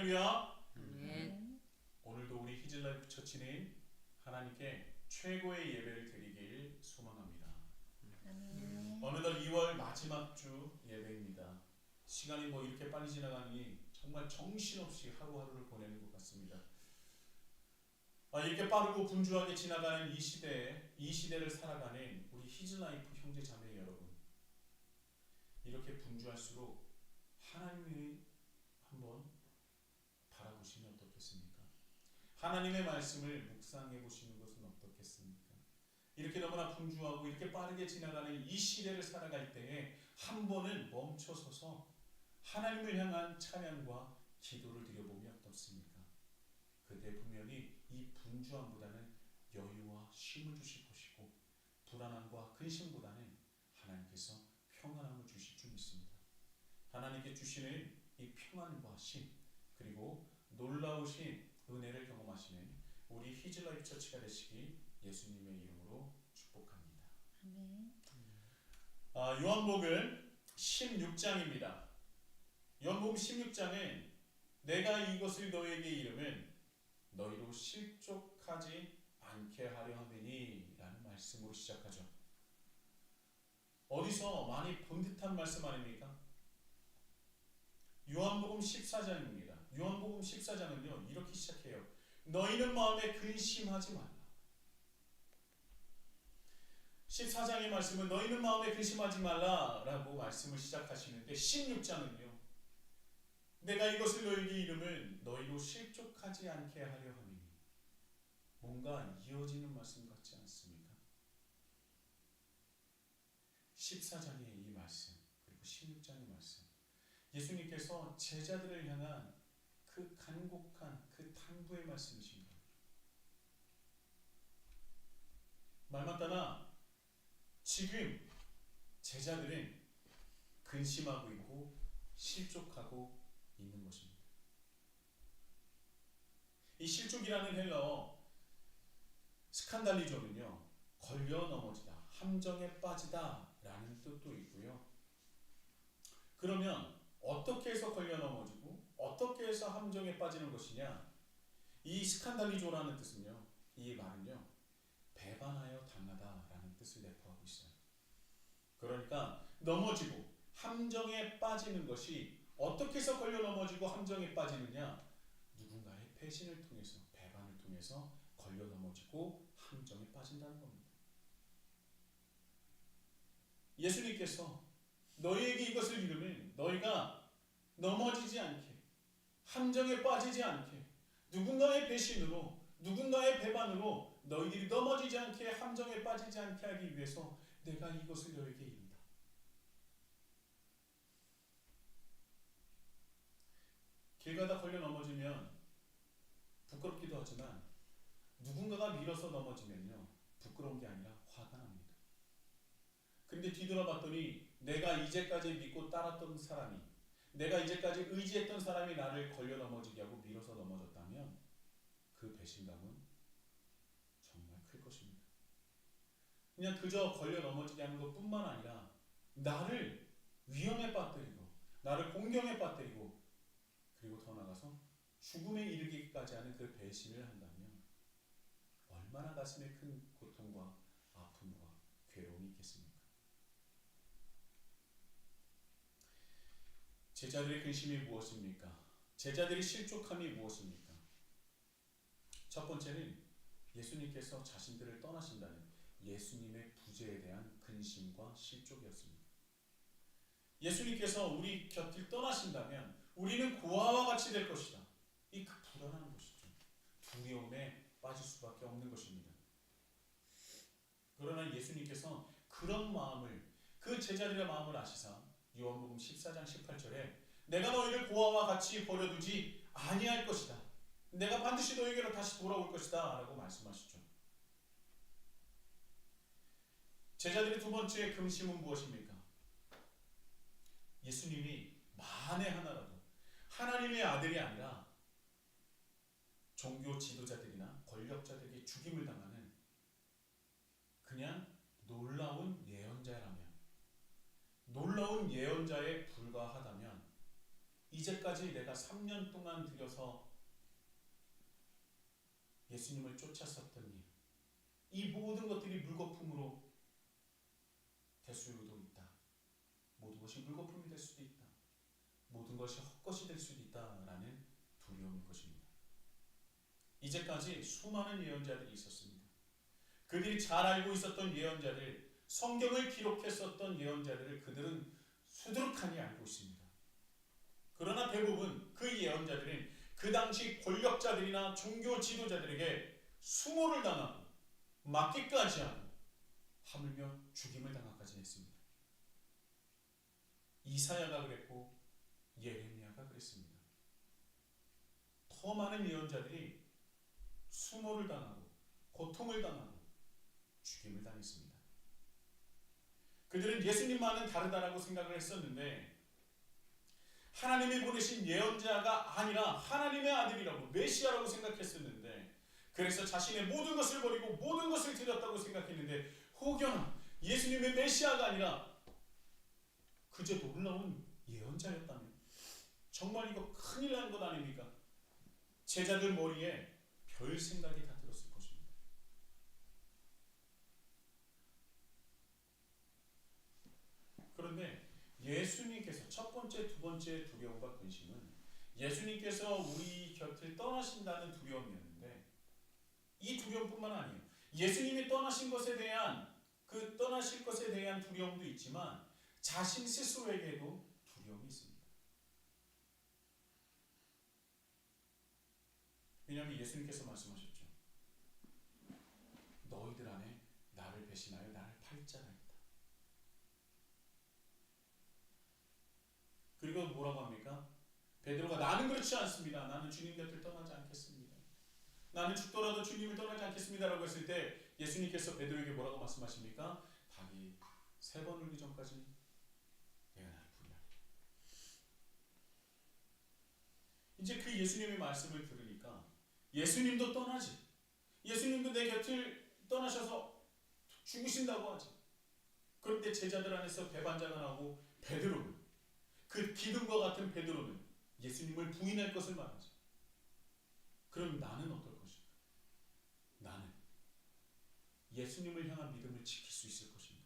할렐루야. 아멘. 오늘도 우리 히즐라이프 처치는 하나님께 최고의 예배를 드리길 소망합니다. 아멘. 어느덧 2월 마지막 주 예배입니다. 시간이 이렇게 빨리 지나가니 정말 정신없이 하루하루를 보내는 것 같습니다. 이렇게 빠르고 분주하게 지나가는 이 시대를 살아가는 우리 히즐라이프 형제 자매 여러분, 이렇게 분주할수록 하나님을 한번 바라보시면 어떻겠습니까? 하나님의 말씀을 묵상해 보시는 것은 어떻겠습니까? 이렇게 너무나 분주하고 이렇게 빠르게 지나가는 이 시대를 살아갈 때에 한 번은 멈춰서서 하나님을 향한 찬양과 기도를 드려보면 어떻습니까? 그때 분명히 이 분주함보다는 여유와 쉼을 주실 것이고, 불안함과 근심보다는 하나님께서 평안함을 주실 줄 믿습니다. 하나님께 주시는 이 평안과 쉼, 그리고 놀라우신 은혜를 경험하시는 우리 히즐라이프 처치가 되시기 예수님의 이름으로 축복합니다. 아멘. 요한복음 16장입니다. 요한복음 16장은 내가 이것을 너에게 이름은 너희로 실족하지 않게 하려 함이니 라는 말씀으로 시작하죠. 어디서 많이 본 듯한 말씀 아닙니까? 요한복음 14장입니다. 요한복음 14장은요 이렇게 시작해요. 너희는 마음에 근심하지 말라. 14장의 말씀은 너희는 마음에 근심하지 말라 라고 말씀을 시작하시는데, 16장은요 내가 이것을 너희에게 이름은 너희로 실족하지 않게 하려 함이니. 뭔가 이어지는 말씀 같지 않습니까? 14장의 이 말씀, 그리고 16장의 말씀, 예수님께서 제자들을 향한 그 간곡한 그 당부의 말씀이십니다. 말마따나 지금 제자들은 근심하고 있고 실족하고 있는 것입니다. 이 실족이라는 헬라어 스칸달리조는요 걸려 넘어지다, 함정에 빠지다 라는 뜻도 있고요. 그러면 어떻게 해서 걸려 넘어지고 어떻게 해서 함정에 빠지는 것이냐? 이 스칸달리조라는 뜻은요, 이 말은요 배반하여 당하다라는 뜻을 내포하고 있어요. 그러니까 넘어지고 함정에 빠지는 것이 어떻게 해서 걸려 넘어지고 함정에 빠지느냐? 누군가의 배신을 통해서, 배반을 통해서 걸려 넘어지고 함정에 빠진다는 겁니다. 예수님께서 너희에게 이것을 이루면 너희가 넘어지지 않게, 함정에 빠지지 않게, 누군가의 배신으로, 누군가의 배반으로 너희들이 넘어지지 않게, 함정에 빠지지 않게 하기 위해서 내가 이것을 너희에게 이룬다. 길 가다 걸려 넘어지면 부끄럽기도 하지만 누군가가 밀어서 넘어지면요 부끄러운 게 아니라 화가 납니다. 근데 뒤돌아봤더니 내가 이제까지 믿고 따랐던 사람이, 내가 이제까지 의지했던 사람이 나를 걸려 넘어지게 하고 밀어서 넘어졌다면 그 배신감은 정말 클 것입니다. 그냥 그저 걸려 넘어지게 하는 것뿐만 아니라 나를 위험에 빠뜨리고, 나를 공경에 빠뜨리고, 그리고 더 나아가서 죽음에 이르기까지 하는 그 배신을 한다면 얼마나 가슴에 큰 고통과 아픔과 괴로움이 있겠습니까? 제자들의 근심이 무엇입니까? 제자들의 실족함이 무엇입니까? 첫 번째는 예수님께서 자신들을 떠나신다는 예수님의 부재에 대한 근심과 실족이었습니다. 예수님께서 우리 곁을 떠나신다면 우리는 고아와 같이 될 것이다. 이 그 불안한 것이죠. 두려움에 빠질 수밖에 없는 것입니다. 그러나 예수님께서 그런 마음을, 그 제자들의 마음을 아시사 요한복음 14장 18절에 내가 너희를 고아와 같이 버려두지 아니할 것이다. 내가 반드시 너희에게로 다시 돌아올 것이다 라고 말씀하시죠. 제자들의 두 번째 근심은 무엇입니까? 예수님이 만에 하나라도 하나님의 아들이 아니라 종교 지도자들이나 권력자들에게 죽임을 당하는 그냥 놀라운 예언자라면, 놀라운 예언자에 불과하다면 이제까지 내가 3년 동안 들여서 예수님을 쫓았었던 일, 이 모든 것들이 물거품으로 될 수도 있다. 모든 것이 물거품이 될 수도 있다. 모든 것이 헛것이 될 수도 있다라는 두려움인 것입니다. 이제까지 수많은 예언자들이 있었습니다. 그들이 잘 알고 있었던 예언자들, 성경을 기록했었던 예언자들을 그들은 수두룩하니 알고 있습니다. 그러나 대부분 그 예언자들은 그 당시 권력자들이나 종교 지도자들에게 수모를 당하고 맞기까지 하고 하물며 죽임을 당하까지 했습니다. 이사야가 그랬고 예레미야가 그랬습니다. 더 많은 예언자들이 수모를 당하고 고통을 당하고 죽임을 당했습니다. 그들은 예수님과는 다르다라고 생각을 했었는데 하나님이 보내신 예언자가 아니라 하나님의 아들이라고 메시아라고 생각했었는데 그래서 자신의 모든 것을 버리고 모든 것을 드렸다고 생각했는데 혹여나 예수님의 메시아가 아니라 그저 놀라운 예언자였다면 정말 이거 큰일 난 것 아닙니까? 제자들 머리에 별 생각이 다 들었을 것입니다. 그런데 예수님께서 첫 번째, 두 번째 두려움과 근심은 예수님께서 우리 곁을 떠나신다는 두려움이었는데 이 두려움뿐만 아니에요. 예수님이 떠나신 것에 대한 떠나실 것에 대한 두려움도 있지만 자신 스스로에게도 두려움이 있습니다. 왜냐하면 예수님께서 말씀하셨죠. 너희들 안에 나를 배신하여 나를 팔 자가 있다. 그리고 뭐라고 합니까? 베드로가 나는 그렇지 않습니다. 나는 주님 곁을 떠나지 않겠습니다. 나는 죽더라도 주님을 떠나지 않겠습니다라고 했을 때 예수님께서 베드로에게 뭐라고 말씀하십니까? 닭이 3번 울기 전까지 내가 나를 부인하리라. 이제 그 예수님의 말씀을 들으니까 예수님도 떠나지. 예수님도 내 곁을 떠나셔서 죽으신다고 하지. 그런데 제자들 안에서 배반자가 나오고 베드로는 그 기둥과 같은 베드로는 예수님을 부인할 것을 말하지. 그럼 나는 어떨 것인가? 나는 예수님을 향한 믿음을 지킬 수 있을 것인가?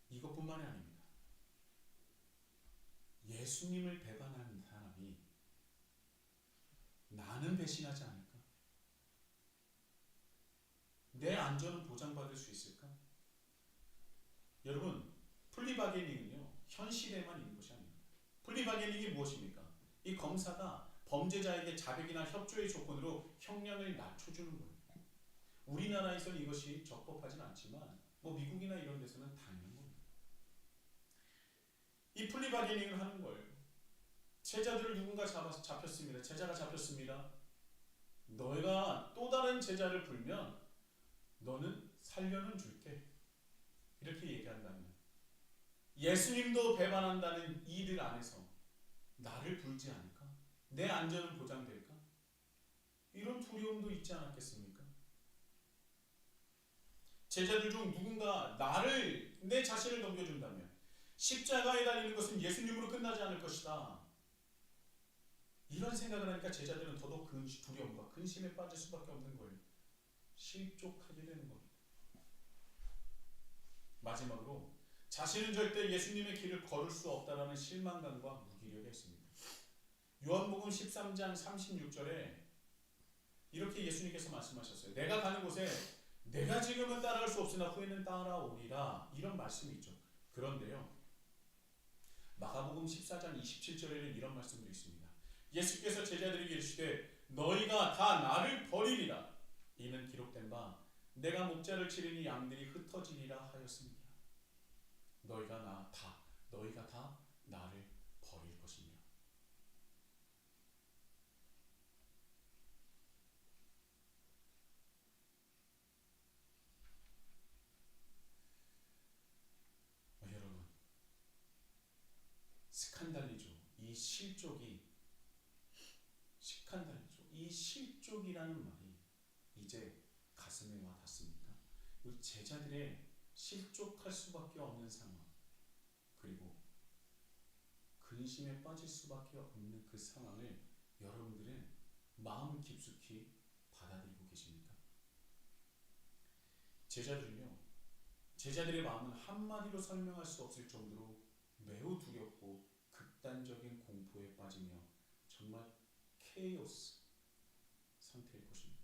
이것뿐만이 아닙니다. 예수님을 배반하는 사람이 나는 배신하지 않을까? 내 안전은 보장받을 수 있을까? 여러분, 플리바게닝은요 현 시대에만 있는 것이 아닙니다. 플리바게닝이 무엇입니까? 이 검사가 범죄자에게 자백이나 협조의 조건으로 형량을 낮춰주는 거예요. 우리나라에서는 이것이 적법하진 않지만 미국이나 이런 데서는 당연한 겁니다. 이 플리바게닝을 하는 거예요. 제자들을 누군가 잡혔습니다. 제자가 잡혔습니다. 너희가 또 다른 제자를 불면 너는 살려는 줄게. 이렇게 얘기한다면 예수님도 배반한다는 이들 안에서 나를 불지 않을까? 내 안전은 보장될까? 이런 두려움도 있지 않았겠습니까? 제자들 중 누군가 내 자신을 넘겨준다면 십자가에 달리는 것은 예수님으로 끝나지 않을 것이다. 이런 생각을 하니까 제자들은 더더욱 두려움과 근심에 빠질 수밖에 없는 거예요. 실족하게 되는 겁니다. 마지막으로 자신은 절대 예수님의 길을 걸을 수 없다라는 실망감과 무기력이 있습니다. 요한복음 13장 36절에 이렇게 예수님께서 말씀하셨어요. 내가 가는 곳에 내가 지금은 따라갈 수 없으나 후에는 따라오리라. 이런 말씀이 있죠. 그런데요, 마가복음 14장 27절에는 이런 말씀도 있습니다. 예수께서 제자들에게 이르시되 너희가 다 나를 버리리라. 이는 기록된 바 내가 목자를 치르니 양들이 흩어지리라 하였습니다. 너희가 다 나를 버릴 것이니라. 여러분, 스칸달리죠. 이 실족이라는 말이 이제 가슴에 와 닿습니까? 우리 제자들의 실족할 수밖에 없는 상황, 그리고 근심에 빠질 수밖에 없는 그 상황을 여러분들은 마음 깊숙이 받아들이고 계십니까? 제자들의 마음은 한마디로 설명할 수 없을 정도로 매우 두렵고 극단적인 공포에 빠지며 정말 케이오스 상태일 것입니다.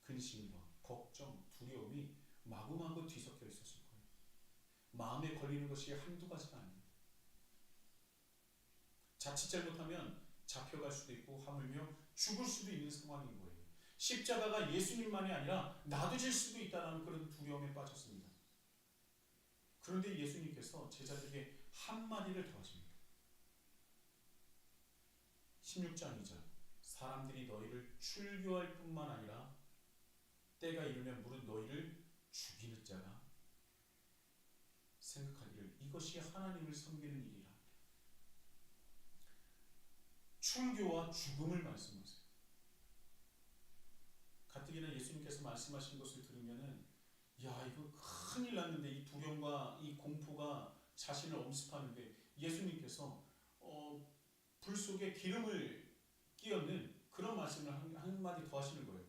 근심과 걱정, 두려움이 마구마구 뒤섞여 있었을 거예요. 마음에 걸리는 것이 한두 가지가 아닙니다. 자칫 잘못하면 잡혀갈 수도 있고 하물며 죽을 수도 있는 상황인 거예요. 십자가가 예수님만이 아니라 나도 질 수도 있다는 그런 두려움에 빠졌습니다. 그런데 예수님께서 제자들에게 한마디를 더 하십니다. 16장 2절, 사람들이 너희를 출교할 뿐만 아니라 때가 이르면 무릇 너희를 죽이는 자가 생각하기를 이것이 하나님을 섬기는 일이라. 출교와 죽음을 말씀하세요. 가뜩이나 예수님께서 말씀하신 것을 들으면은 야, 이거 큰일 났는데, 이 두려움과 이 공포가 자신을 엄습하는데 예수님께서 불 속에 기름을 끼얹는 그런 말씀을 한마디 더 하시는 거예요.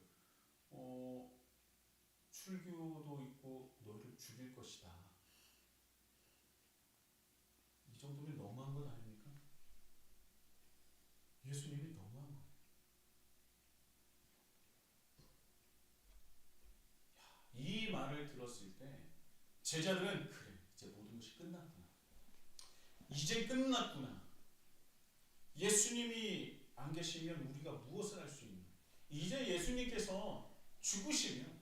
출교도 있고 너희를 죽일 것이다. 이 정도면 너무한 것 아닙니까? 예수님이 너무한 거예요. 이 말을 들었을 때 제자들은 그래, 이제 모든 것이 끝났구나. 이제 끝났구나. 예수님이 안 계시면 우리가 무엇을 할 수 있는? 이제 예수님께서 죽으시면,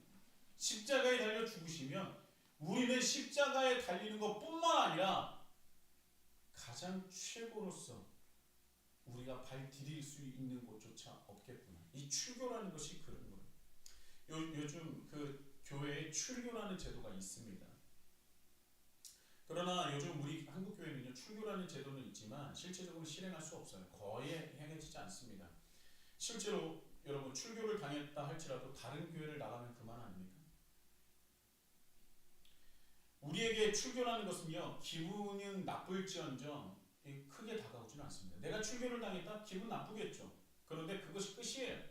십자가에 달려 죽으시면 우리는 십자가에 달리는 것뿐만 아니라 가장 최고로서 우리가 발 디딜 수 있는 곳조차 없겠구나. 이 출교라는 것이 그런 거예요. 요즘 그 교회에 출교라는 제도가 있습니다. 그러나 요즘 우리 한국 교회는요, 출교라는 제도는 있지만 실제적으로 실행할 수 없어요. 거의 행해지지 않습니다. 실제로 여러분, 출교를 당했다 할지라도 다른 교회를 나가면 그만 아닙니까? 우리에게 출교라는 것은요, 기분은 나쁠지언정 크게 다가오지는 않습니다. 내가 출교를 당했다? 기분 나쁘겠죠. 그런데 그것이 끝이에요.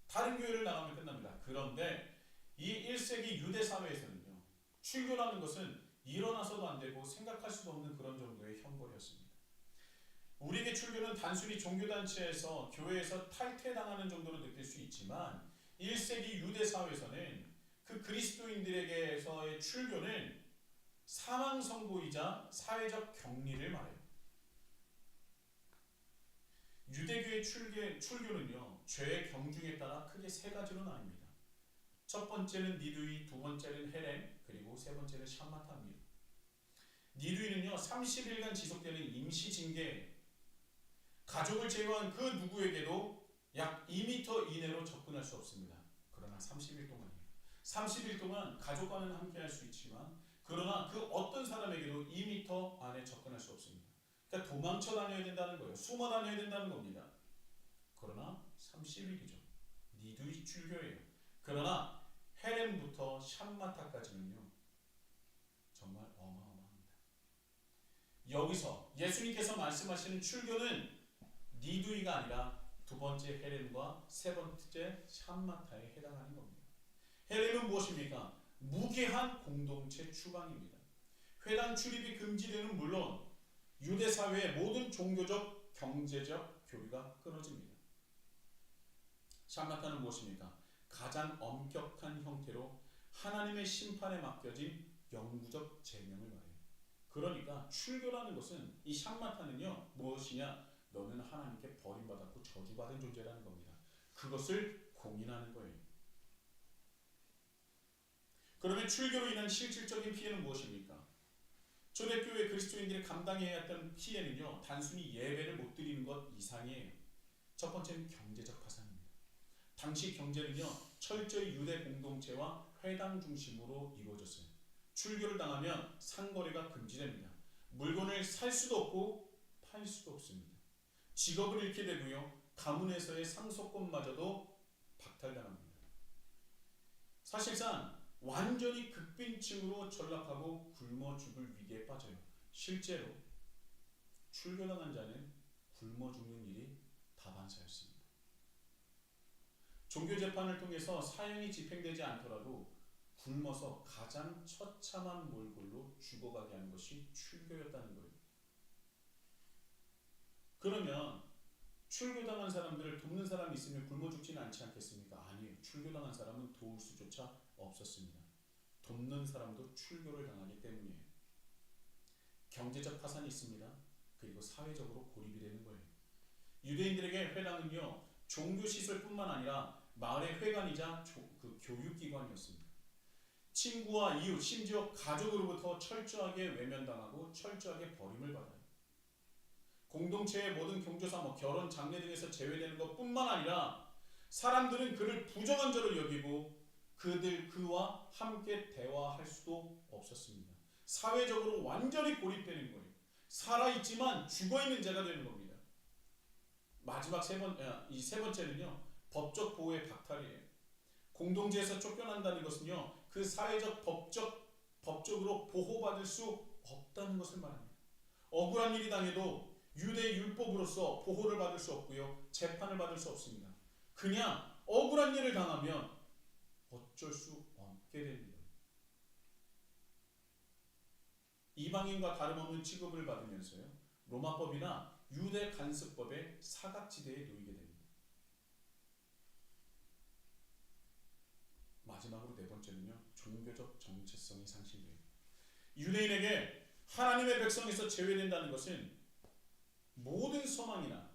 다른 교회를 나가면 끝납니다. 그런데 이 1세기 유대 사회에서는요, 출교라는 것은 일어나서도 안 되고 생각할 수도 없는 그런 정도의 형벌이었습니다. 우리에게 출교는 단순히 종교단체에서, 교회에서 탈퇴당하는 정도로 느낄 수 있지만 1세기 유대 사회에서는 그 그리스도인들에게서의 출교는 사망 선고이자 사회적 격리를 말해요. 유대교의 출교는요, 죄의 경중에 따라 크게 세 가지로 나뉩니다. 첫 번째는 니두이, 두 번째는 헤렘, 그리고 세 번째는 샴마타입니다. 니두이는요, 30일간 지속되는 임시 징계, 가족을 제외한 그 누구에게도 약 2m 이내로 접근할 수 없습니다. 그러나 30일 동안이에요. 30일 동안 가족과는 함께 할 수 있지만, 그러나 그 어떤 사람에게도 2m 안에 접근할 수 없습니다. 그러니까 도망쳐 다녀야 된다는 거예요. 숨어 다녀야 된다는 겁니다. 그러나 30일이죠. 니두이 출교예요. 그러나 헤렘부터 샴마타까지는요, 정말 어마어마합니다. 여기서 예수님께서 말씀하시는 출교는 니두이가 아니라 두 번째 헤렘과 세 번째 샴마타에 해당하는 겁니다. 헤렘은 무엇입니까? 무계한 공동체 추방입니다. 회당 출입이 금지되는 물론 유대 사회의 모든 종교적, 경제적 교류가 끊어집니다. 샴마타는 무엇입니까? 가장 엄격한 형태로 하나님의 심판에 맡겨진 영구적 제명을 말해요. 그러니까 출교라는 것은, 이 샴마타는요, 무엇이냐? 너는 하나님께 버림받았고 저주받은 존재라는 겁니다. 그것을 공인하는 거예요. 그러면 출교로 인한 실질적인 피해는 무엇입니까? 초대교회 그리스도인들이 감당해야 했던 피해는요, 단순히 예배를 못 드리는 것 이상이에요. 첫 번째는 경제적 파산입니다. 당시 경제는요, 철저히 유대 공동체와 회당 중심으로 이루어졌어요. 출교를 당하면 상거래가 금지됩니다. 물건을 살 수도 없고 팔 수도 없습니다. 직업을 잃게 되고요, 가문에서의 상속권마저도 박탈 박탈당합니다. 사실상 완전히 극빈층으로 전락하고 굶어 죽을 위기에 빠져요. 실제로 출교당한 자는 굶어 죽는 일이 다반사였습니다. 종교재판을 통해서 사형이 집행되지 않더라도 굶어서 가장 처참한 몰골로 죽어가게 하는 것이 출교였다는 거예요. 그러면 출교당한 사람들을 돕는 사람이 있으면 굶어 죽지는 않지 않겠습니까? 아니에요. 출교당한 사람은 도울 수조차 없었습니다. 돕는 사람도 출교를 당하기 때문이에요. 경제적 파산이 있습니다. 그리고 사회적으로 고립이 되는 거예요. 유대인들에게 회당은요, 종교시설뿐만 아니라 마을의 회관이자 그 교육기관이었습니다. 친구와 이웃, 심지어 가족으로부터 철저하게 외면당하고 철저하게 버림을 받아요. 공동체의 모든 경조사, 결혼, 장례 등에서 제외되는 것뿐만 아니라 사람들은 그를 부정한 자로 여기고 그와 함께 대화할 수도 없었습니다. 사회적으로 완전히 고립되는 거예요. 살아있지만 죽어있는 자가 되는 겁니다. 마지막 세 번째는요, 법적 보호의 박탈이에요. 공동체에서 쫓겨난다는 것은요, 그 사회적 법적으로 보호받을 수 없다는 것을 말합니다. 억울한 일이 당해도 유대 율법으로서 보호를 받을 수 없고요, 재판을 받을 수 없습니다. 그냥 억울한 일을 당하면 어쩔 수 없게 됩니다. 이방인과 다름없는 취급을 받으면서요, 로마법이나 유대 간습법의 사각지대에 놓이게 됩니다. 마지막으로 네 번째는요, 종교적 정체성이 상실돼요. 유대인에게 하나님의 백성에서 제외된다는 것은 모든 소망이나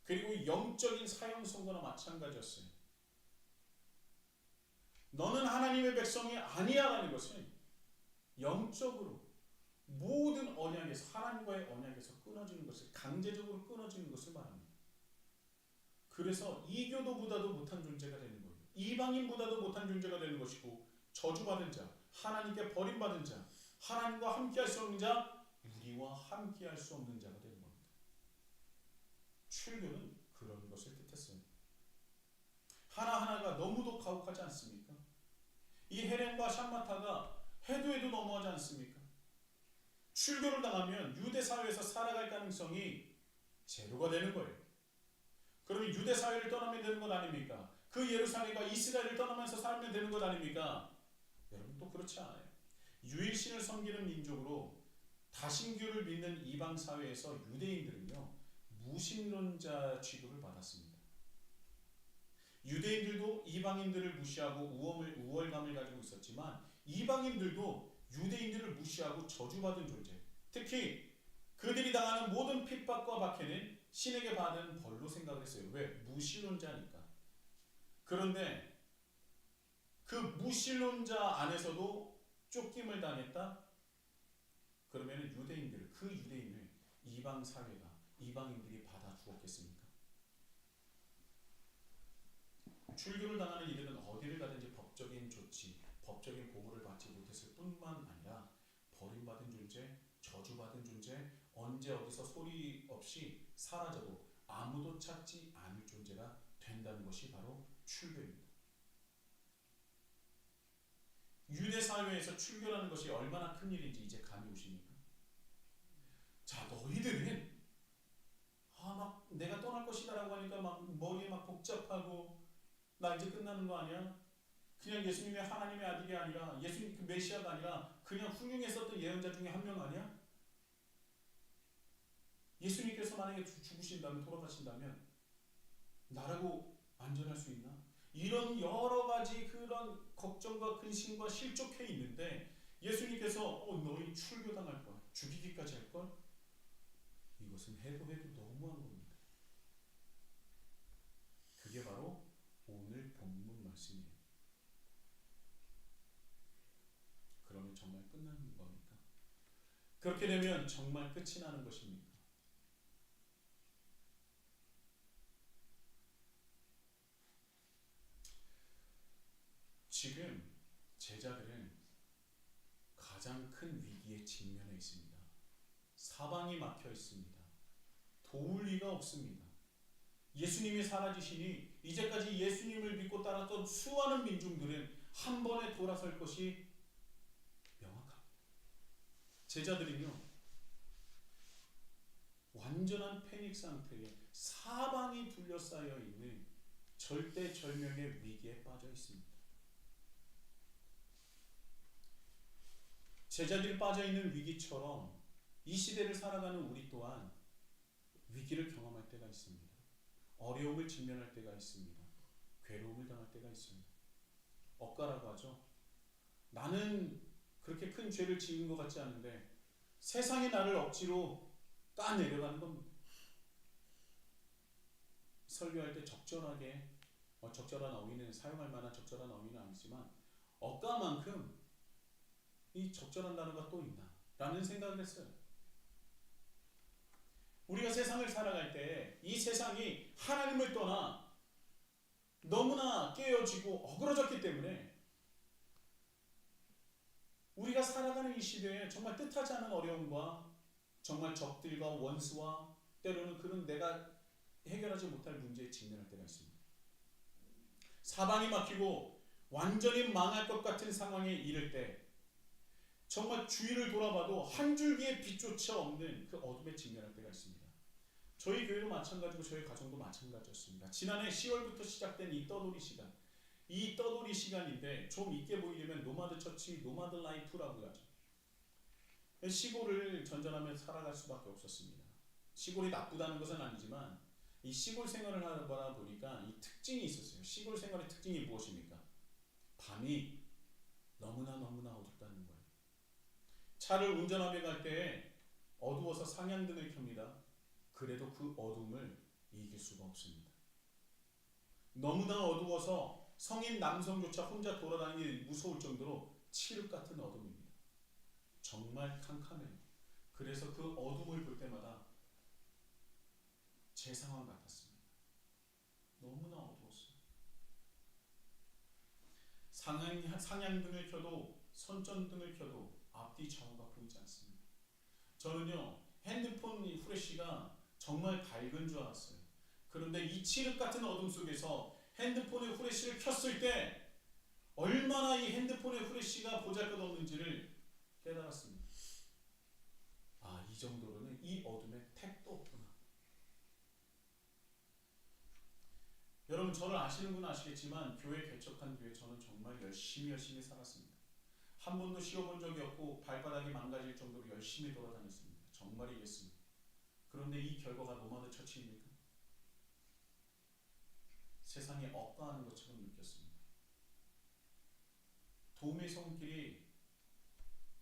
그리고 영적인 사형 선고나 마찬가지였어요. 너는 하나님의 백성이 아니야라는 것은 영적으로 모든 언약에서, 하나님과의 언약에서 끊어지는 것을, 강제적으로 끊어지는 것을 말합니다. 그래서 이교도보다도 못한 존재가 되는 거예요. 이방인보다도 못한 존재가 되는 것이고, 저주받은 자, 하나님께 버림받은 자, 하나님과 함께할 수 없는 자, 우리와 함께할 수 없는 자가 되는 겁니다. 출교는 그런 것을 뜻했어요. 하나하나가 너무도 가혹하지 않습니까? 이 헤렘과 샴마타가 해도 너무하지 않습니까? 출교를 당하면 유대 사회에서 살아갈 가능성이 제로가 되는 거예요. 그러면 유대 사회를 떠나면 되는 것 아닙니까? 그 예루살렘과 이스라엘을 떠나면서 살면 되는 것 아닙니까? 여러분, 또 그렇지 않아요. 유일신을 섬기는 민족으로 다신교를 믿는 이방 사회에서 유대인들은요, 무신론자 취급을 받았습니다. 유대인들도 이방인들을 무시하고 우월감을 가지고 있었지만, 이방인들도 유대인들을 무시하고 저주받은 존재, 특히 그들이 당하는 모든 핍박과 박해는 신에게 받은 벌로 생각을 했어요. 왜? 무신론자니까. 그런데 그 무신론자 안에서도 쫓김을 당했다? 그러면 그 유대인을 이방 사회가, 이방인들이 받아 주었겠습니까? 출교를 당하는 이들은 어디를 가든지 법적인 조치, 법적인 보호를 받지 못했을 뿐만 아니라 버림받은 존재, 저주받은 존재, 언제 어디서 소리 없이 사라져도 아무도 찾지 않을 존재가 된다는 것이 바로 출교입니다. 유대 사회에서 출교라는 것이 얼마나 큰 일인지 이제 감이 오십니까? 자, 너희들은 막 내가 떠날 것이다라고 하니까 막 머리에 막 복잡하고, 나 이제 끝나는 거 아니야? 그냥 예수님의 하나님의 아들이 아니라, 예수님 그 메시아가 아니라 그냥 훌륭했었던 예언자 중에 한 명 아니야? 예수님께서 만약에 죽으신다면, 돌아가신다면 나라고 안전할 수 있나? 이런 여러 가지 그런 걱정과 근심과 실족해 있는데, 예수님께서 너희 출교당할 거야, 죽이기까지 할 걸? 이것은 해도 너무한 겁니다. 그게 바로 오늘 본문 말씀이에요. 그러면 정말 끝나는 겁니까? 그렇게 되면 정말 끝이 나는 것입니까? 지금 제자들은 가장 큰 위기에 직면해 있습니다. 사방이 막혀 있습니다. 도울 리가 없습니다. 예수님이 사라지시니 이제까지 예수님을 믿고 따랐던 수많은 민중들은 한 번에 돌아설 것이 명확합니다. 제자들은요, 완전한 패닉 상태에 사방이 둘러싸여 있는 절대절명의 위기에 빠져 있습니다. 제자들이 빠져 있는 위기처럼 이 시대를 살아가는 우리 또한 위기를 경험할 때가 있습니다. 어려움을 직면할 때가 있습니다. 괴로움을 당할 때가 있습니다. 억가라고 하죠. 나는 그렇게 큰 죄를 지은 것 같지 않은데 세상이 나를 억지로 까내려가는 겁니다. 설교할 때 적절하게 적절한 어휘는 사용할 만한 적절한 어휘는 아니지만 억가만큼 이 적절한 단어가 또 있나 라는 생각을 했어요. 우리가 세상을 살아갈 때 이 세상이 하나님을 떠나 너무나 깨어지고 어그러졌기 때문에 우리가 살아가는 이 시대에 정말 뜻하지 않은 어려움과 정말 적들과 원수와 때로는 그런 내가 해결하지 못할 문제에 직면할 때가 있습니다. 사방이 막히고 완전히 망할 것 같은 상황에 이를 때 정말 주위를 돌아봐도 한 줄기의 빛조차 없는 그 어둠에 직면할 때가 있습니다. 저희 교회도 마찬가지고 저희 가정도 마찬가지였습니다. 지난해 10월부터 시작된 이 떠돌이 시간, 이 떠돌이 시간인데 좀 있게 보이려면 노마드 처치, 노마드 라이프라고 하죠. 시골을 전전하며 살아갈 수밖에 없었습니다. 시골이 나쁘다는 것은 아니지만 이 시골 생활을 하다 보니까 이 특징이 있었어요. 시골 생활의 특징이 무엇입니까? 밤이 너무나 어둡다는 거예요. 차를 운전하며 갈 때 어두워서 상향등을 켭니다. 그래도 그 어둠을 이길 수가 없습니다. 너무나 어두워서 성인 남성조차 혼자 돌아다니기 무서울 정도로 칠흑 같은 어둠입니다. 정말 캄캄해요. 그래서 그 어둠을 볼 때마다 제 상황 같았습니다. 너무나 어두웠어요. 상향등을 켜도 선전등을 켜도 앞뒤 좌우가 보이지 않습니다. 저는요, 핸드폰 후레쉬가 정말 밝은 줄 알았어요. 그런데 이 칠흑 같은 어둠 속에서 핸드폰의 후레쉬를 켰을 때 얼마나 이 핸드폰의 후레쉬가 보잘것없는지를 깨달았습니다. 아, 이 정도로는 이 어둠에 택도 없구나. 여러분, 저를 아시는 분은 아시겠지만 교회 개척한 뒤에 저는 정말 열심히 살았습니다. 한 번도 쉬어본 적이 없고 발바닥이 망가질 정도로 열심히 돌아다녔습니다. 정말 일했습니다. 그런데 이 결과가 노마드 처치입니까? 세상에 억가하는 것처럼 느꼈습니다. 도움의 손길이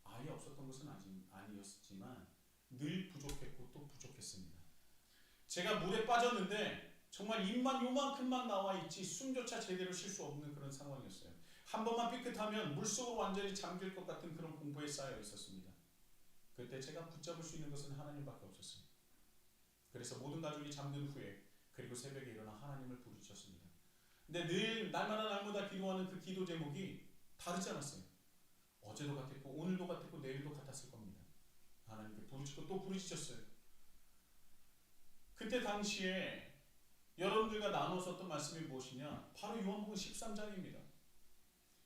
아예 없었던 것은 아니었지만 늘 부족했고 또 부족했습니다. 제가 물에 빠졌는데 정말 입만 요만큼만 나와 있지 숨조차 제대로 쉴 수 없는 그런 상황이었어요. 한 번만 삐끗하면 물속으로 완전히 잠길 것 같은 그런 공포에 쌓여 있었습니다. 그때 제가 붙잡을 수 있는 것은 하나님밖에 없었습니다. 그래서 모든 가족이 잠든 후에 그리고 새벽에 일어나 하나님을 부르짖었습니다. 근데 늘 날마다 기도하는 그 기도 제목이 다르지 않았어요. 어제도 같았고 오늘도 같았고 내일도 같았을 겁니다. 하나님께 부르짖고 또 부르짖었어요. 그때 당시에 여러분들과 나눠 썼던 말씀이 무엇이냐? 바로 요한복음 13장입니다.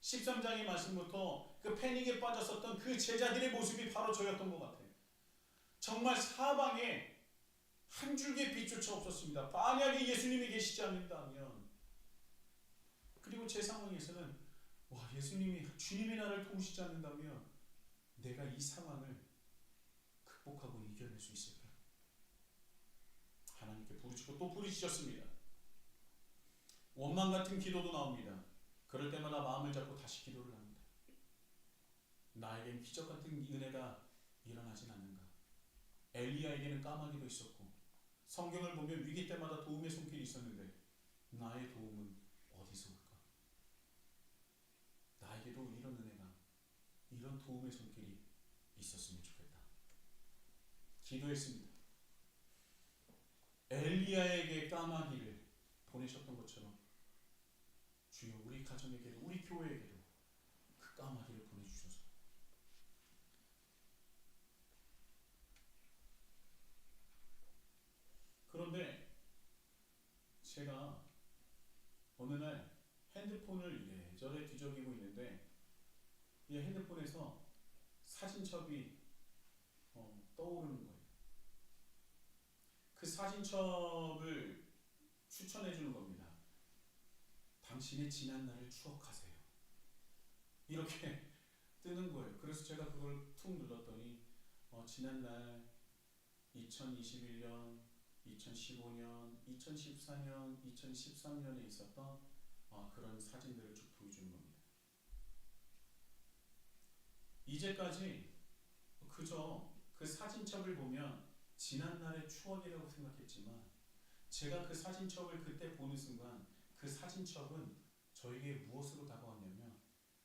13장의 말씀부터 그 패닉에 빠졌었던 그 제자들의 모습이 바로 저였던 것 같아요. 정말 사방에 한 줄기의 빛조차 없었습니다. 만약에 예수님이 계시지 않는다면, 그리고 제 상황에서는 와, 예수님이 주님이 나를 도우시지 않는다면 내가 이 상황을 극복하고 이겨낼 수 있을까? 하나님께 부르짖고 또 부르짖었습니다. 원망 같은 기도도 나옵니다. 그럴 때마다 마음을 잡고 다시 기도를 합니다. 나에겐 기적 같은 은혜가 일어나진 않는가? 엘리야에게는 까마귀도 있었고 성경을 보면 위기 때마다 도움의 손길이 있었는데 나의 도움은 어디서 올까? 나에게도 이런 은혜가, 이런 도움의 손길이 있었으면 좋겠다. 기도했습니다. 엘리야에게 까마귀를 보내셨던 것처럼 주여 우리 가정에게도 우리 교회에게도 그 까마귀를 보내주셔서 그런데 제가 어느 날 핸드폰을 이래저래 뒤적이고 있는데 이 핸드폰에서 사진첩이 떠오르는 거예요. 그 사진첩을 추천해 주는 겁니다. 당신의 지난 날을 추억하세요. 이렇게 뜨는 거예요. 그래서 제가 그걸 툭 눌렀더니 지난 날 2021년, 2015년, 2014년, 2013년에 있었던 그런 사진들을 쭉 보여주는 겁니다. 이제까지 그저 그 사진첩을 보면 지난날의 추억이라고 생각했지만 제가 그 사진첩을 그때 보는 순간 그 사진첩은 저에게 무엇으로 다가왔냐면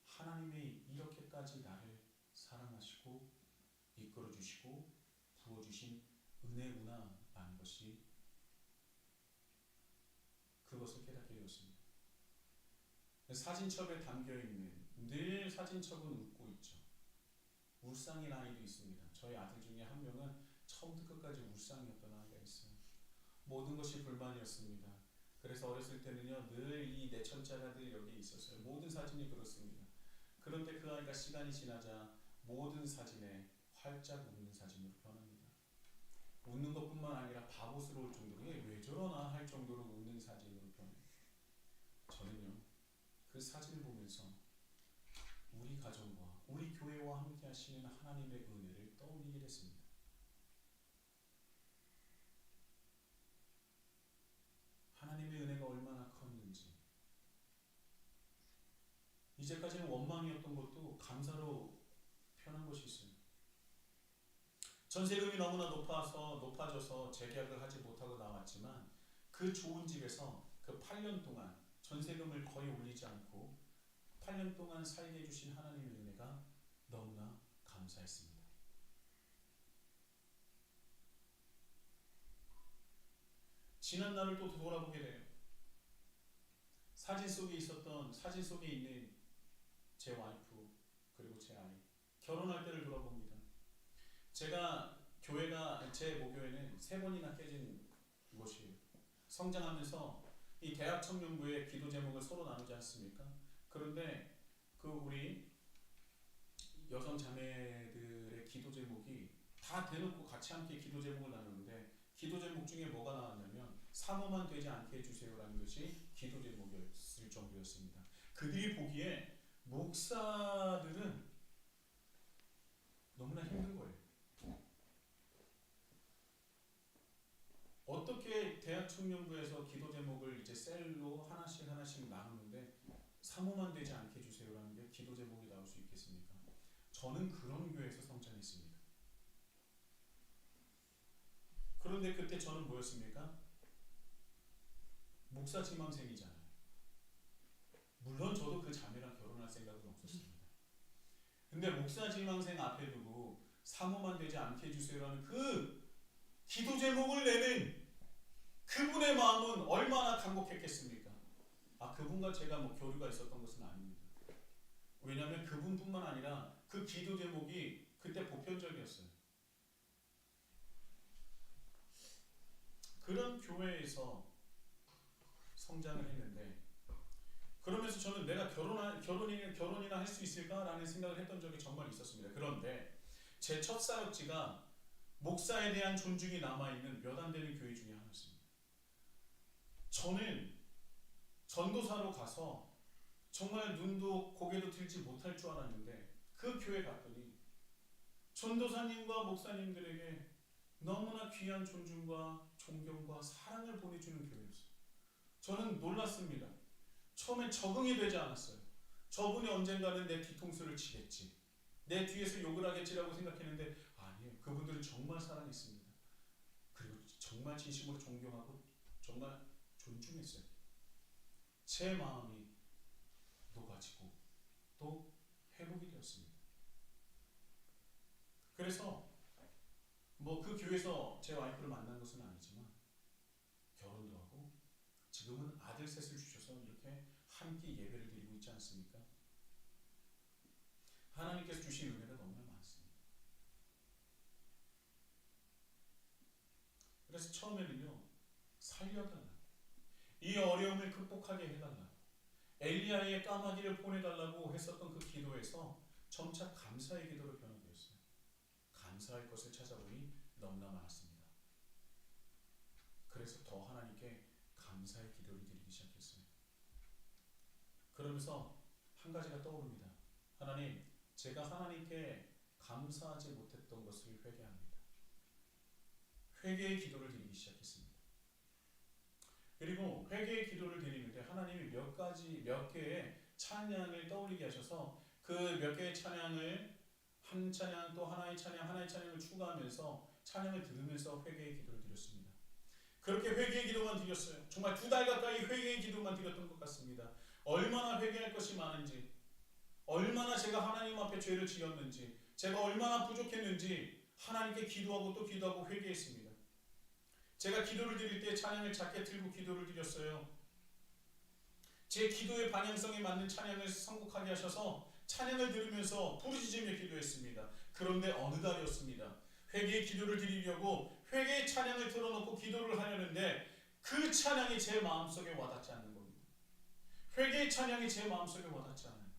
하나님이 이렇게까지 나를 사랑하시고 이끌어주시고 부어주신 은혜구나 라는 것이 그것을 깨닫게 되었습니다. 사진첩에 담겨있는 늘 사진첩은 웃고 있죠. 울상인 아이도 있습니다. 저희 아들 중에 한 명은 처음부터 끝까지 울상이었던 아이가 있어요. 모든 것이 불만이었습니다. 그래서 어렸을 때는요 늘 이 내천자가 늘 여기에 있었어요. 모든 사진이 그렇습니다. 그런데 그 아이가 시간이 지나자 모든 사진에 활짝 웃는 사진으로 변합니다. 웃는 것뿐만 아니라 바보스러울 정도로 왜 저러나 할 정도로 웃는 사진으로 변해요. 저는요 그 사진을 보면서 우리 가정과 우리 교회와 함께 하시는 하나님의 은혜를 떠올리게 됐습니다. 하나님의 은혜가 얼마나 컸는지 이제까지는 원망이었던 것도 감사로 변한 것이 있어요. 전세금이 너무나 높아져서 재계약을 하지 못하고 나왔지만 그 좋은 집에서 그 8년 동안 전세금을 거의 올리지 않고 8년 동안 살게 해주신 하나님의 은혜가 너무나 감사했습니다. 지난 날을 또 돌아보게 돼요. 사진 속에 있는 제 와이프 그리고 제 아이 결혼할 때를 돌아봅니다. 제 모교회는 3번이나 깨진 곳이에요. 성장하면서 이 대학 청년부의 기도 제목을 서로 나누지 않습니까? 그런데 우리 여성 자매들의 기도 제목이 다 대놓고 같이 함께 기도 제목을 나누는데 기도 제목 중에 뭐가 나왔냐면 사모만 되지 않게 해주세요라는 것이 기도 제목이었을 정도였습니다. 그들이 보기에 목사들은 너무나 힘든 거예요. 어떻게 대학 청년부에서 기도 제목을 이제 셀로 하나씩 나누는데 사모만 되지 않게 해주세요라는 게 기도 제목이 나올 수 있겠습니까? 저는 그런 교회에서 성장했습니다. 그런데 그때 저는 뭐였습니까? 목사 지망생이잖아요. 물론 저도 그 자매랑 결혼할 생각은 없었습니다. 근데 목사 지망생 앞에 두고 사모만 되지 않게 해주세요라는 그 기도 제목을 내는 그분의 마음은 얼마나 간곡했겠습니까? 그분과 제가 교류가 있었던 것은 아닙니다. 왜냐하면 그분뿐만 아니라 그 기도 제목이 그때 보편적이었어요. 그런 교회에서 성장을 했는데 그러면서 저는 내가 결혼이나 할 수 있을까라는 생각을 했던 적이 정말 있었습니다. 그런데 제 첫 사역지가 목사에 대한 존중이 남아있는 몇 안 되는 교회 중에 하나였습니다. 저는 전도사로 가서 정말 눈도 고개도 들지 못할 줄 알았는데 그 교회 갔더니 전도사님과 목사님들에게 너무나 귀한 존중과 존경과 사랑을 보내주는 교회였어요. 저는 놀랐습니다. 처음에 적응이 되지 않았어요. 저분이 언젠가는 내 뒤통수를 치겠지, 내 뒤에서 욕을 하겠지라고 생각했는데 아니에요. 그분들은 정말 사랑했습니다. 그리고 정말 진심으로 존경하고 정말 존중했어요. 제 마음이 녹아지고 또 회복이 되었습니다. 그래서 그 교회에서 제 와이프를 만난 것은 아니지만 결혼도 하고 지금은 아들 셋을 주셔서 이렇게 함께 예배를 드리고 있지 않습니까? 하나님께서 주신 은혜가 너무나 많습니다. 그래서 처음에는요, 살려달라, 이 어려움을 극복하게 해달라, 엘리야의 까마귀를 보내달라고 했었던 그 기도에서 점차 감사의 기도로 변화되었어요. 감사할 것을 찾아보니 너무나 많았습니다. 그래서 더 하나님께 감사의 기도를 드리기 시작했어요. 그러면서 한 가지가 떠오릅니다. 하나님, 제가 하나님께 감사하지 못했던 것을 회개합니다. 회개의 기도를 드리기 시작했습니다. 그리고 회개의 기도를 드리는데 하나님이 몇 개의 찬양을 떠올리게 하셔서 그 몇 개의 찬양을 한 찬양 또 하나의 찬양을 추가하면서 찬양을 들으면서 회개의 기도를 드렸습니다. 그렇게 회개의 기도만 드렸어요. 정말 2달 가까이 회개의 기도만 드렸던 것 같습니다. 얼마나 회개할 것이 많은지, 얼마나 제가 하나님 앞에 죄를 지었는지, 제가 얼마나 부족했는지 하나님께 기도하고 또 기도하고 회개했습니다. 제가 기도를 드릴 때 찬양을 작게 틀고 기도를 드렸어요. 제 기도의 방향성에 맞는 찬양을 선곡하게 하셔서 찬양을 들으면서 부르짖으며 기도했습니다. 그런데 어느 달이었습니다. 회개의 기도를 드리려고 회개의 찬양을 틀어놓고 기도를 하려는데 그 찬양이 제 마음속에 와닿지 않는 겁니다. 회개의 찬양이 제 마음속에 와닿지 않아요.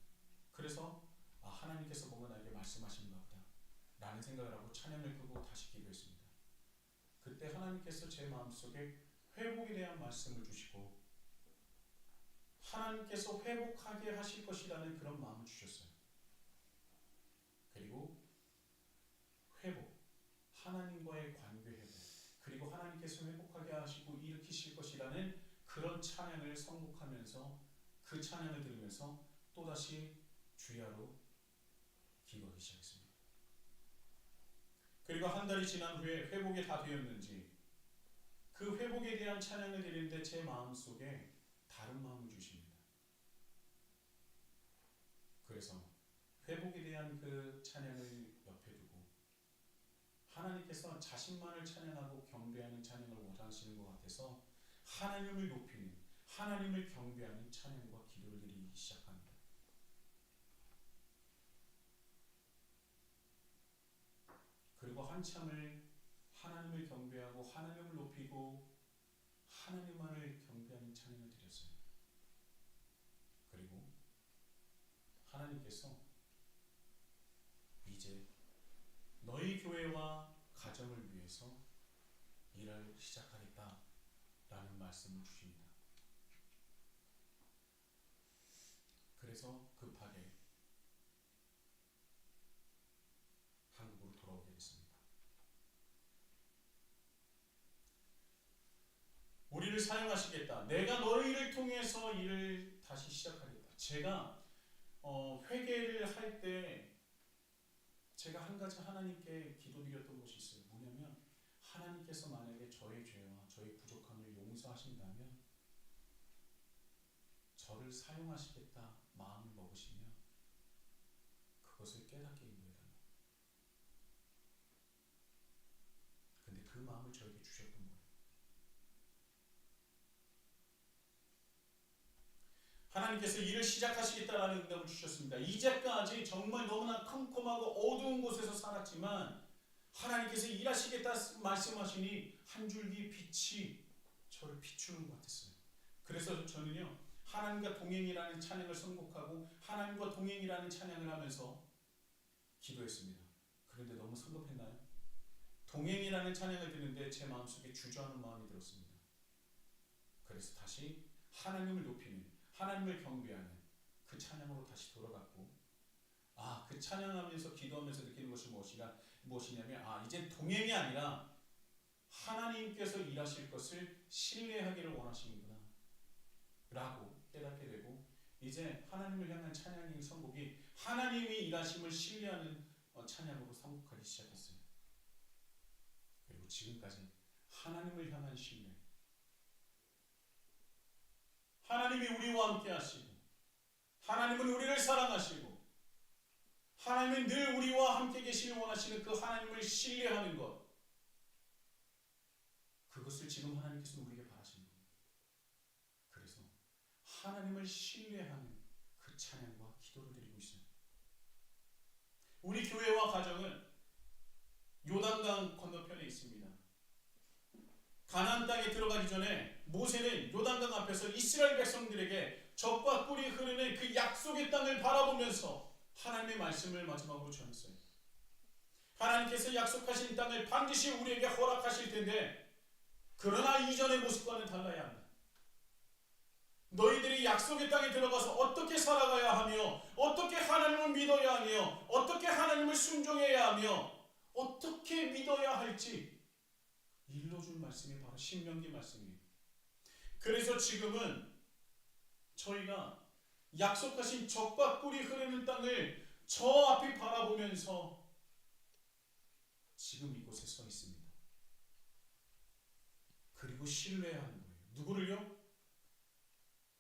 그래서 하나님께서 뭔가 나에게 말씀하시는가 보다 라는 생각을 하고 찬양을 끄고 다시 기도했습니다. 그때 하나님께서 제 마음속에 회복에 대한 말씀을 주시고 하나님께서 회복하게 하실 것이라는 그런 마음을 주셨어요. 그리고 회복, 하나님과의 관계 회복, 그리고 하나님께서 회복하게 하시고 일으키실 것이라는 그런 찬양을 선곡하면서 그 찬양을 들으면서 또다시 주야로 기도하기 시작했습니다. 그리고 한 달이 지난 후에 회복이 다 되었는지 그 회복에 대한 찬양을 드리는데 제 마음속에 다른 마음을 주십니다. 그래서 회복에 대한 그 찬양을 옆에 두고 하나님께서 자신만을 찬양하고 경배하는 찬양을 원하시는 것 같아서 하나님을 높이는, 하나님을 경배하는 찬양과 기도를 드리기 시작합니다. 그리고 한참을 하나님을 경배하고 하나님을 높이고 하나님만을 경배하는 찬양을 드렸어요. 그리고 하나님께서 이제 너희 교회와 가정을 위해서 일을 시작하겠다 라는 말씀을 주십니다. 그래서 급하게 한국으로 돌아오게 됐습니다. 우리를 사용하시겠다. 내가 너희를 통해서 일을 다시 시작하겠다. 제가 회개를 할 때 제가 한 가지 하나님께 기도드렸던 것이 있어요. 뭐냐면 하나님께서 만약에 저의 죄와 저의 부족함을 용서하신다면 저를 사용하시겠다 마음을 먹으시면 그것을 깨닫게 인도해달라. 근데 그 마음을 저에게 주셨던 거예요. 하나님께서 일을 시작하시겠다라는 응답을 주셨습니다. 이제까지 정말 너무나 컴컴하고 어두운 곳에서 살았지만 하나님께서 일하시겠다 말씀하시니 한 줄기 빛이 저를 비추는 것 같았어요. 그래서 저는요 하나님과 동행이라는 찬양을 선곡하고 하나님과 동행이라는 찬양을 하면서 기도했습니다. 그런데 너무 성급했나요? 동행이라는 찬양을 듣는데 제 마음속에 주저하는 마음이 들었습니다. 그래서 다시 하나님을 높이는, 하나님을 경배하는 그 찬양으로 다시 돌아갔고 그 찬양하면서 기도하면서 느끼는 것이 무엇이냐면 이제 동행이 아니라 하나님께서 일하실 것을 신뢰하기를 원하시는구나 라고 깨닫게 되고 이제 하나님을 향한 찬양의 선곡이 하나님이 일하심을 신뢰하는 찬양으로 선곡하기 시작했어요. 그리고 지금까지 하나님을 향한 신뢰, 하나님이 우리와 함께 하시고 하나님은 우리를 사랑하시고 하나님은 늘 우리와 함께 계시길 원하시는 그 하나님을 신뢰하는 것, 그것을 지금 하나님께서 우리에게 바라시는 겁니다. 그래서 하나님을 신뢰하는 그 찬양과 기도를 드리고 있어요. 우리 교회와 가정은 요단강 건너편에 있습니다. 가나안 땅에 들어가기 전에 모세는 요단강 앞에서 이스라엘 백성들에게 적과 꿀이 흐르는 그 약속의 땅을 바라보면서 하나님의 말씀을 마지막으로 전했어요. 하나님께서 약속하신 땅을 반드시 우리에게 허락하실 텐데, 그러나 이전의 모습과는 달라야 한다. 너희들이 약속의 땅에 들어가서 어떻게 살아가야 하며, 어떻게 하나님을 믿어야 하며, 어떻게 하나님을 순종해야 하며, 어떻게 믿어야 할지 일러준 말씀이 바로 신명기 말씀이에요. 그래서 지금은 저희가 약속하신 젖과 꿀이 흐르는 땅을 저 앞이 바라보면서 지금 이곳에 서 있습니다. 그리고 신뢰하는 거예요. 누구를요?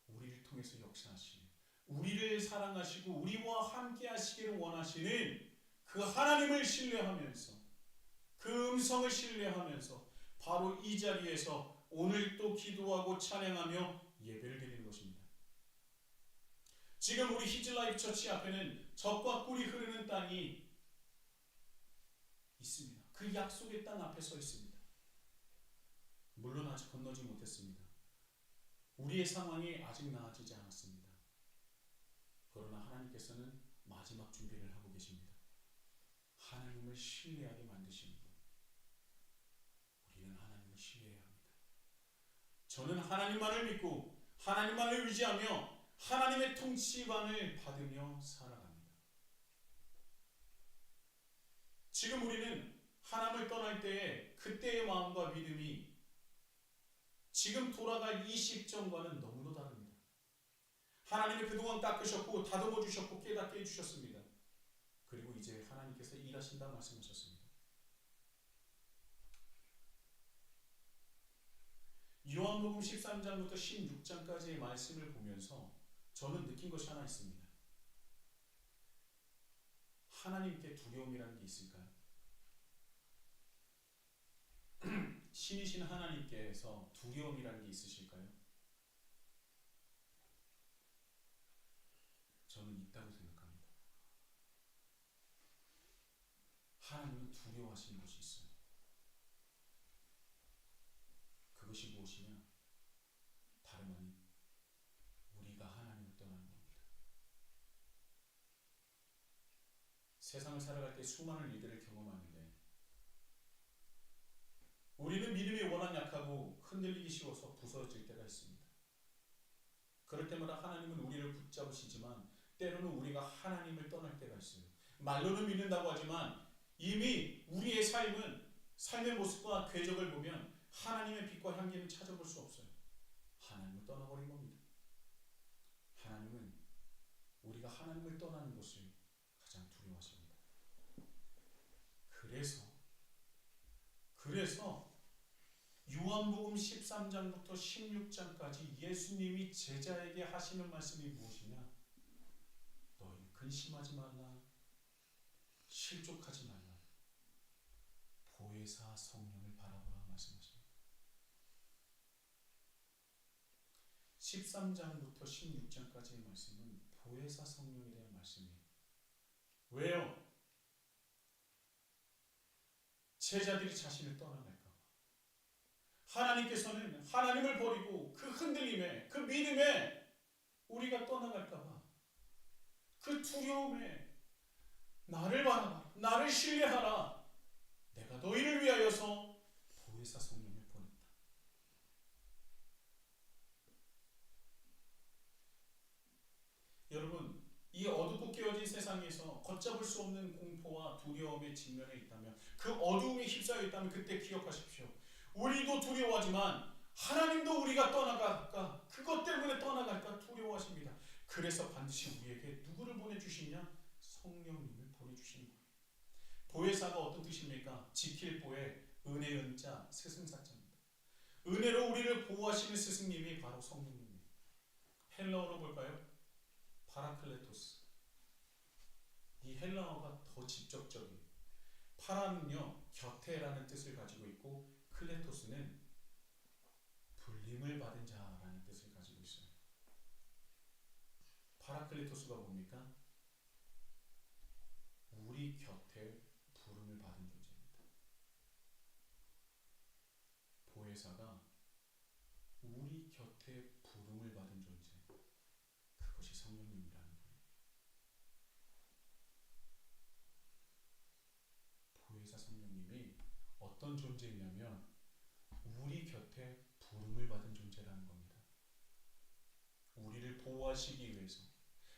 우리를 통해서 역사하시는, 우리를 사랑하시고 우리와 함께 하시기를 원하시는 그 하나님을 신뢰하면서, 그 음성을 신뢰하면서 바로 이 자리에서 오늘 또 기도하고 찬양하며 예배를 드리는 것입니다. 지금 우리 히즈라이프 처치 앞에는 젖과 꿀이 흐르는 땅이 있습니다. 그 약속의 땅 앞에 서 있습니다. 물론 아직 건너지 못했습니다. 우리의 상황이 아직 나아지지 않았습니다. 그러나 하나님께서는 마지막 준비를 하고 계십니다. 하나님을 신뢰하게 만드시는 분. 우리는 하나님을 신뢰해야 합니다. 저는 하나님만을 믿고 하나님만을 의지하며 하나님의 통치반을 받으며 살아갑니다. 지금 우리는 하나님을 떠날 때에 그때의 마음과 믿음이 지금 돌아갈 이 시점과는 너무도 다릅니다. 하나님이 그동안 닦으셨고 다듬어 주셨고 깨닫게 해주셨습니다. 그리고 이제 하나님께서 일하신다 말씀하셨습니다. 요한복음 13장부터 16장까지의 말씀을 보면서 저는 느낀 것이 하나 있습니다. 하나님께 두려움이라는 게 있을까요? 신이신 하나님께서 두려움이라는 게 있으실까요? 저는 있다고 생각합니다. 하나님은 두려워하시는 것이 있어요. 그것이 무엇이냐? 다름 아닌 우리가 하나님을 떠나는 겁니다. 세상을 살아갈 때 수많은 일들을 경험하는데 우리는 믿음이 워낙 약하고 흔들리기 쉬워서 부서질 때가 있습니다. 그럴 때마다 하나님은 우리를 붙잡으시지만 때로는 우리가 하나님을 떠날 때가 있어요. 말로는 믿는다고 하지만 이미 우리의 삶의 모습과 궤적을 보면 하나님의 빛과 향기는 찾아볼 수 없어요. 하나님을 떠나버린 겁니다. 하나님은 우리가 하나님을 떠나는 것을 가장 두려워하십니다. 그래서 요한복음 13장부터 16장까지 예수님이 제자에게 하시는 말씀이 무엇이냐? 너희는 근심하지 말라, 실족하지 말라, 보혜사 성령을 바라보라 말씀하십니다. 13장부터 16장까지의 말씀은 보혜사 성령에 대한 말씀이에요. 왜요? 제자들이 자신을 떠나갈까 봐. 하나님께서는 하나님을 버리고 그 흔들림에, 그 믿음에 우리가 떠나갈까 봐. 그 두려움에 나를 바라봐, 나를 신뢰하라. 내가 너희를 위하여서 보혜사 성령을 보냈다. 여러분, 이 어둡고 깨어진 세상에서 걷잡을 수 없는 공포와 두려움에 직면해 있다면, 그 어두움에 휩싸여 있다면 그때 기억하십시오. 우리도 두려워하지만 하나님도 우리가 떠나갈까, 그것 때문에 떠나갈까 두려워하십니다. 그래서 반드시 우리에게 누구를 보내주시냐? 성령님을 보내주시는 거예요. 보혜사가 어떤 뜻입니까? 지킬 보혜, 은혜 은자, 스승사자입니다. 은혜로 우리를 보호하시는 스승님이 바로 성령님이에요. 헬라어로 볼까요? 파라클레토스. 이 헬라어가 더 직접적이에요. 파라는요, 곁에라는 뜻을 가지고 있고, 클레토스는 불림을 받은 자라는 뜻을 가지고 있어요. 파라클레토스가 뭡니까? 우리 곁에 부름을 받은 존재입니다. 보혜사가 우리 곁에 부름을 받은 존재. 구하시기 위해서,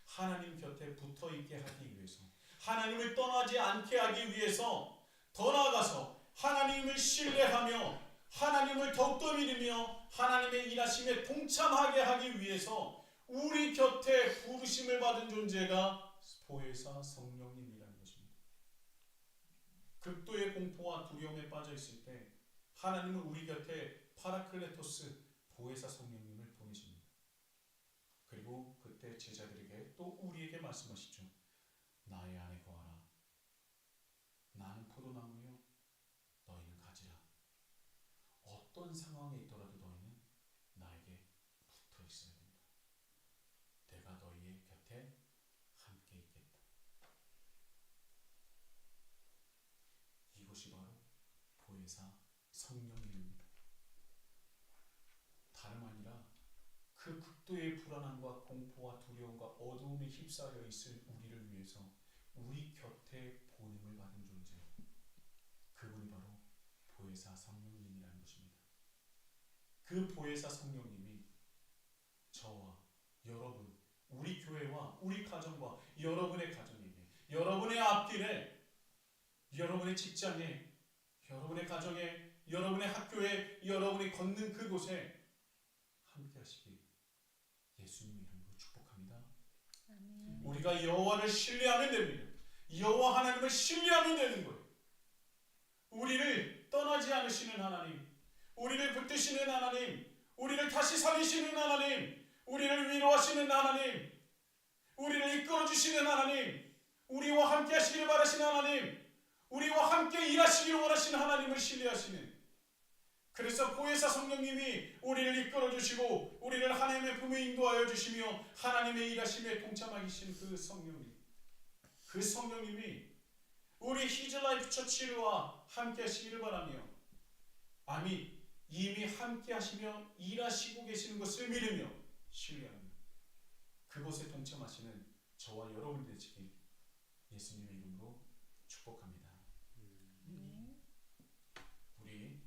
하나님 곁에 붙어 있게 하기 위해서, 하나님을 떠나지 않게 하기 위해서, 더 나아가서 하나님을 신뢰하며 하나님을 더욱더 믿으며 하나님의 일하심에 동참하게 하기 위해서 우리 곁에 부르심을 받은 존재가 보혜사 성령님이라는 것입니다. 극도의 공포와 두려움에 빠져 있을 때 하나님은 우리 곁에 파라클레토스 보혜사 성령님을 보내십니다. 그리고 그때 제자들에게 또 우리에게 말씀하시죠. 나의 안에 거하라. 나는 포도나무요 너희는 가지라. 어떤 상황에 있더라도 너희는 나에게 붙어 있어야 된다. 내가 너희의 곁에 함께 있겠다. 이것이 바로 보혜사 성령님입니다. 다름 아니라 그 극도의 불안함과 공포와 두려움과 어두움에 휩싸여 있을 우리를 위해서 우리 곁에 보냄을 받은 존재, 그분이 바로 보혜사 성령님이라는 것입니다. 그 보혜사 성령님이 저와 여러분, 우리 교회와 우리 가정과 여러분의 가정에게, 여러분의 앞길에, 여러분의 직장에, 여러분의 가정에, 여러분의 학교에, 여러분이 걷는 그곳에 함께 하시길 예수님의 이름으로 축복합니다. 아멘. 우리가 여호와를 신뢰하면 됩니다. 여호와 하나님을 신뢰하면 되는 거예요. 우리를 떠나지 않으시는 하나님, 우리를 붙드시는 하나님, 우리를 다시 살리시는 하나님, 우리를 위로하시는 하나님, 우리를 이끌어주시는 하나님, 우리와 함께 하시기를 바라시는 하나님, 우리와 함께 일하시기를 원하시는 하나님을 신뢰하시는, 그래서 보혜사 성령님이 우리를 이끌어주시고 우리를 하나님의 품에 인도하여 주시며 하나님의 일하심에 동참하시는 그 성령님, 그 성령님이 우리 히즈라이프 처치와 함께 하시기를 바라며, 아니 이미 함께 하시며 일하시고 계시는 것을 믿으며 신뢰하며 그곳에 동참하시는 저와 여러분 되시길 예수님의 이름으로 축복합니다. 우리